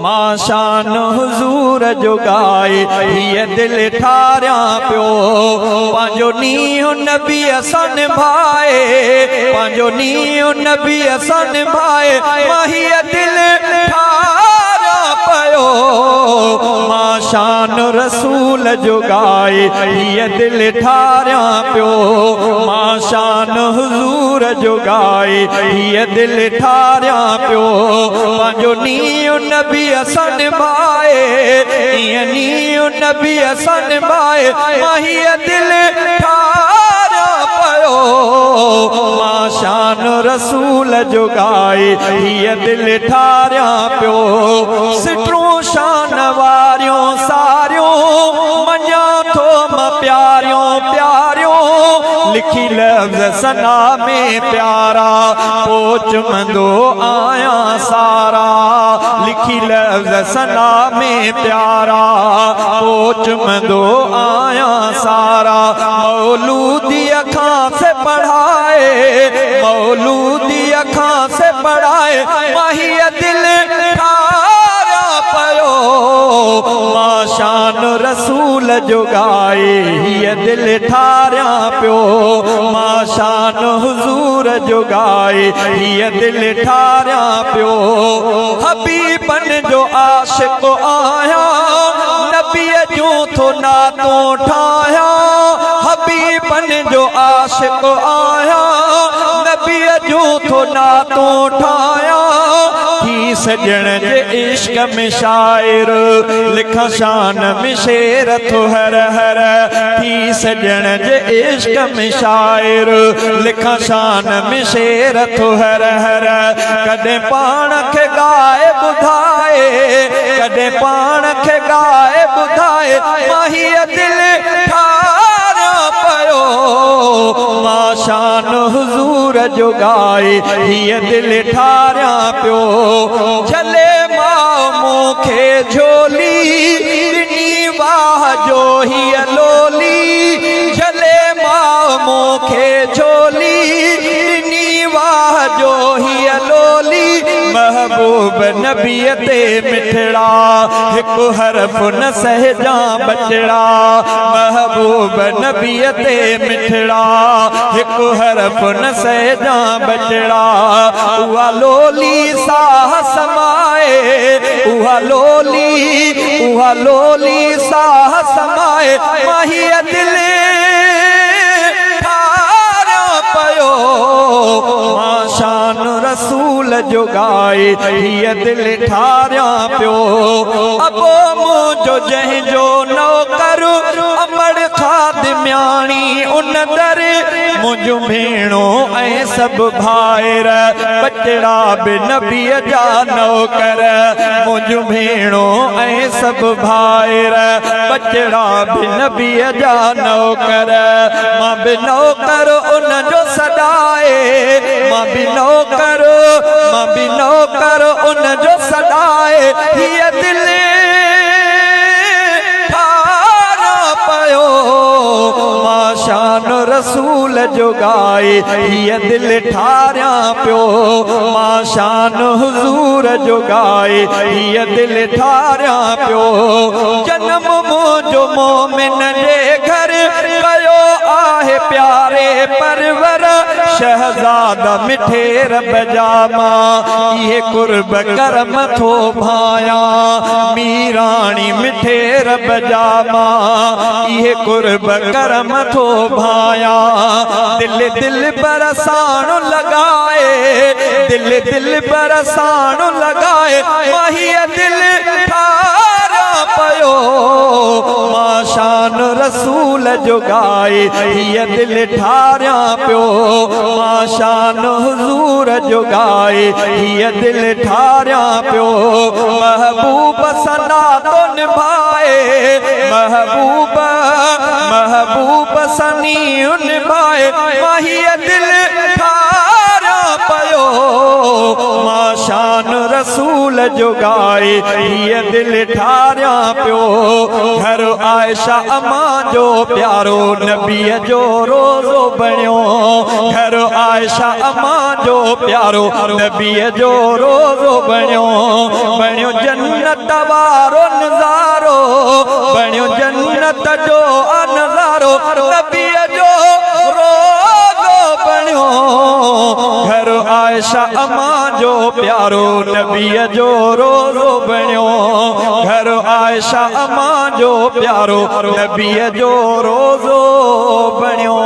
माशान हुजूर जो गाए ये दिल ठारिया प्यो पांजो नीओ नबी असन भाए पांजो नीओ नबी असन भाए माहिया दिल ठारा पयो माशान रसूल जो गाए ये दिल ठारिया प्यो माशान हुजूर जो गाए ये दिल ठारिया प्यो पांजो नीओ नबी असन भाए ये नीओ नबी असन भाए माहिया दिल ठारा पयो माशान रसूल जो गाए ये दिल ठारिया प्यो सिटरूं शान वारियों सारियों मञा थो म प्यारियों प्यारियों लिखी लफ्ज़ सना में प्यारा पोच मंदो आया सारा लिखी लफ्ज़ सना में प्यारा पोच मंदो आया सारा मौलूदी अखां से पढ़ाए मौलूदी अखां से पढ़ाए माहिया दिल ठारा पयो माशान रसूल जो गाए ये दिल ठारिया प्यो माशान हुजूर जो गाए ये दिल ठारिया प्यो हबीबन जो आशिक आया नबी जो थो नातो ठाया हबीबन जो आशिक आया नबी जो थो नातो ठाया थी सजण जे इश्क में शायर लिखा शान में शेर थो हर हर थी सजण जे इश्क में शायर लिखा शान में शेर थो हर हर कदे पाण खे गाए बुधाए कदे पाण खे गाए बुधाए माहिया दिल ठारा पयो माशान हुजूर जो गाए ये दिल ठारिया प्यो झले मां मूंखे झोली नी वाह जो ही लोली झले मां मूंखे झोली नी वाह जो ही लोली महबूब नबीअ ते मिठड़ा हिकु हरफ न सहजा बचड़ा महबूब नबीअ ते मिठड़ा हिकु हरफ न सहजा बचड़ा उहा लोली साह समाए उहा लोली साह समाए माहिया दिल ठारा पयो माशान रसूल जो गाए ये दिल ठारिया प्यो अबो मुझो जंहिंजो नौकर अमड़ खादिम्याणी उन दर मुझो भेणो ऐं सभु भाइर बचड़ा बि नबीअ जा नौकर मुझो भेणो ऐं सभु भाइर बचड़ा बि नबीअ जा नौकर मां बि नौकर उन जो सॾाए मां बि नौकर उन जो सॾाए हीअ दिल ठारा पयो माशान रसूल जो गाए ये दिल ठारिया प्यो माशान हुजूर जो गाए ये दिल ठारिया प्यो जन्म मुझो मोमिन जे घर कयो आहे प्यारे परवर शहजादा मिठे रब जामा ये कुर्ब करम थो भाया मीराणी मिठे रब जामा ये कुर्ब करम थो भाया दिल दिल बरसानो लगाए दिल बरसानो लगाए माहिया दिल ठारा पयो माशान रसूल जो गाए ये दिल ठारिया प्यो माशान हुजूर जो गाए ये दिल ठारिया प्यो महबूब सना तो निभाए महबूब सनी निभाए माहिया दिल ठारिया पयो माशान रसूल जुगाई ये दिल ठारिया पियो घर आयशा अम्मा जो प्यारो नबी जो रोज़ो बणियो घर आयशा अम्मा जो प्यारो नबी जो रोज़ो बणियो बणियो जन्नत वारो नज़ारो बणियो जन्नत जो नज़ारो नबी जो रोज़ो बणियो घर आयशा अम्मा जो प्यारो नबी जो रोज़ो बणियो घर आयशा अम्मा जो प्यारो नबी जो रोज़ो बणियो।